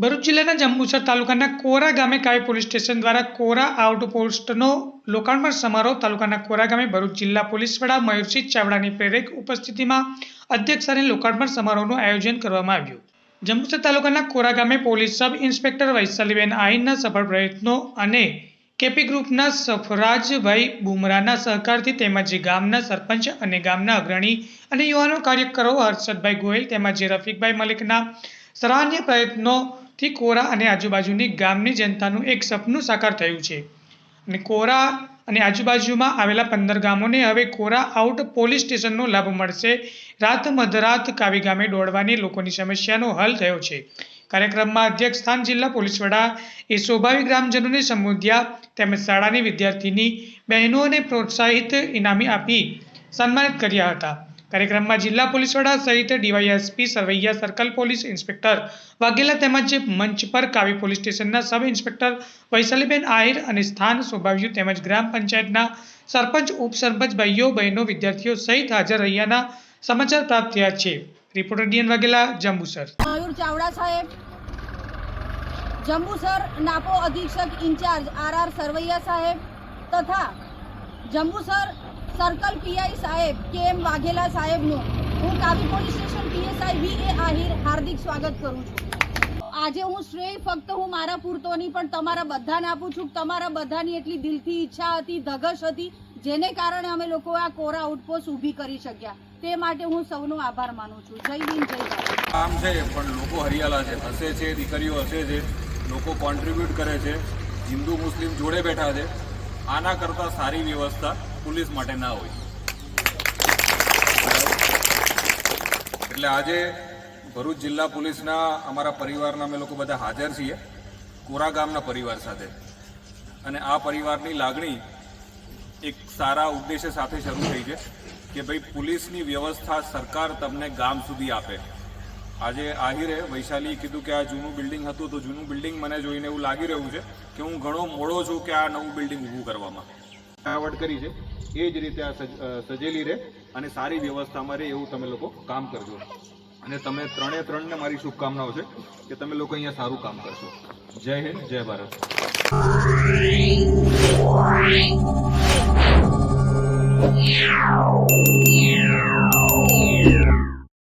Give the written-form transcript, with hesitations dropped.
ભરૂચ જિલ્લાના જંબુસર તાલુકાના કોરા ગામે કાવી પોલીસ સ્ટેશન દ્વારા કોરા આઉટપોસ્ટનો લોકાર્પણ સમારોહ તાલુકાના કોરા ગામે ભરૂચ જિલ્લા પોલીસ વડા મયુરસિંહ ચાવડાની પ્રેરક ઉપસ્થિતિમાં અધ્યક્ષસ્થાને લોકાર્પણ સમારોહનું આયોજન કરવામાં આવ્યું। જંબુસર તાલુકાના કોરા ગામે પોલીસ સબ ઇન્સ્પેક્ટર વૈશાલીબેન આહિરના સફળ પ્રયત્નો અને કેપી ગ્રુપના સફરાજભાઈ બુમરાના સહકારથી તેમજ ગામના સરપંચ અને ગામના અગ્રણી અને યુવાનો કાર્યકરો હર્ષદભાઈ ગોયલ તેમજ રફીકભાઈ મલિકના સરાહનીય પ્રયત્નોથી કોરા અને આજુબાજુની ગામની જનતાનું એક સપનું સાકાર થયું છે અને કોરા અને આજુબાજુમાં આવેલા 15 ગામોને હવે કોરા આઉટ પોલીસ સ્ટેશનનો લાભ મળશે। રાત મધરાત કાવી ગામે દોડવાની લોકોની સમસ્યાનો હલ થયો છે। કાર્યક્રમમાં અધ્યક્ષ સ્થાન જિલ્લા પોલીસ વડા એ સ્વાભાવિક ગ્રામજનોને સંબોધ્યા તેમજ શાળાની વિદ્યાર્થીની બહેનોને પ્રોત્સાહિત ઇનામી આપી સન્માનિત કર્યા હતા। કાર્યક્રમમાં જિલ્લા પોલીસ વડા સહિત DYSP Sarvaiya circle police inspector Vaghela તેમજ મંચ પર કાવી પોલીસ સ્ટેશનના સબ ઇન્સ્પેક્ટર વૈશાલીબેન આહિર અને સ્થાન સ્વભાવ્યું તેમજ ગ્રામ પંચાયતના સરપંચ ઉપસરપંચ ભાઈઓ બહેનો વિદ્યાર્થીઓ સહિત હાજર રહ્યાના સમાચાર પ્રાપ્ત થયા છે। Reporter DN Vaghela, Jambusar. મયુર ચાવડા સાહેબ, જંબુસર નાપો અધિક્ષક ઇન્ચાર્જ આર સરવૈયા સાહેબ તથા જંબુસર સર્કલ પીઆઈ સાહેબ કેએમ વાઘેલા સાહેબનું હું Kavi police station PSI VA Ahir હાર્દિક સ્વાગત કરું છું। આજે હું શ્રેય ફક્ત હું મારા પૂરતોની પણ તમારા બધાને આપું છું। તમારા બધાની એટલી દિલથી ઈચ્છા હતી, ધગશ હતી, જેને કારણે અમે લોકો આ કોરા આઉટપોસ્ટ ઊભી કરી શક્યા। તે માટે હું સૌનો આભાર માનું છું। જય હિન્દ, જય ભારત। કામ છે પણ લોકો હરિયાળા છે, હસે છે, દીકરીઓ હસે છે, લોકો કોન્ટ્રીબ્યુટ કરે છે, હિન્દુ મુસ્લિમ જોડે બેઠા છે। આના કરતાં સારી વ્યવસ્થા પોલીસ માટે ના હોય। એટલે આજે ભરૂચ જિલ્લા પોલીસના અમારા પરિવારના અમે લોકો બધા હાજર છીએ કોરા ગામના પરિવાર સાથે, અને આ પરિવારની લાગણી એક સારા ઉદ્દેશ્ય સાથે શરૂ થઈ છે કે ભાઈ પોલીસની વ્યવસ્થા સરકાર તમને ગામ સુધી આપે। આજે આહિરે વૈશાલીએ કીધું કે આ જૂનું બિલ્ડિંગ હતું, તો જૂનું બિલ્ડિંગ મને જોઈને એવું લાગી રહ્યું છે કે હું ઘણો મોડો છું કે આ નવું બિલ્ડિંગ ઊભું કરવામાં આવડ કરી છે। એ જ રીતે આ સજેલી રહે અને સારી વ્યવસ્થામાં રહે એવું તમે લોકો કામ કરજો, અને તમે ત્રણને મારી શુભકામનાઓ છે કે તમે લોકો અહીંયા સારું કામ કરશો। જય હિન્દ, જય ભારત। Yeah.